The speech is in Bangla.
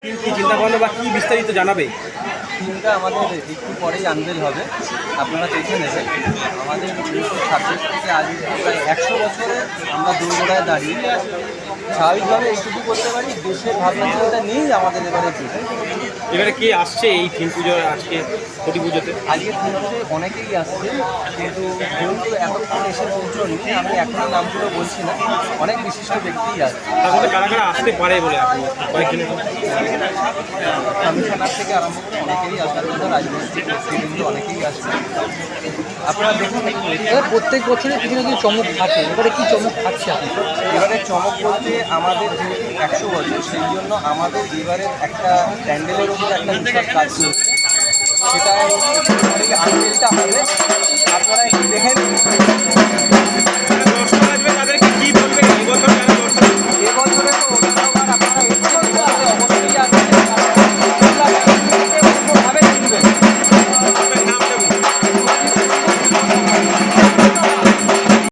কি চিন্তা ভাবনা বা কি বিস্তারিত জানাবে? থিমটা আমাদের একটু পরেই আনবেল হবে, আপনারা দেখে নেবেন। আমাদের 1926 থেকে আজ প্রায় 100 বছরে আমরা দোরগোড়ায় দাঁড়িয়ে স্বাভাবিকভাবে এইটুকু করতে পারি, দেশের ভাবনা চিন্তা নিয়েই আমাদের এবারে পুজো। এবারে কে আসছে এই থিম পুজো আজকে ছটি পুজোতে? আজকে থিম পুজোয় অনেকেই আসছে, কিন্তু যেহেতু এতক্ষণ এসে পৌঁছনি আমি এখন নামগুলো বলছি না, অনেক বিশিষ্ট ব্যক্তিই আসছে। তার মধ্যে কারা কারা আসতে পারে বলে আপনি কয়েকদিন কমিশনার থেকে আরম্ভ করে অনেকেই আসার কথা, রাজনৈতিক নেতৃবৃন্দ অনেকেই আসছে। আপনারা দেখুন, প্রত্যেক বছরে কিছু না কিছু চমক থাকে, এবারে কি চমক থাকছে আপনি? এবারে চমক বলতে আমাদের যেহেতু 100 বছর, সেই জন্য আমাদের এবারে একটা প্যান্ডেলের উপর একটা বিশাল কাজ চলছে, সেটা আনবেলটা হবে। আপনারা একটু দেখেন। দর্শক আসবে তাদেরকে কি বলবেন এই বছর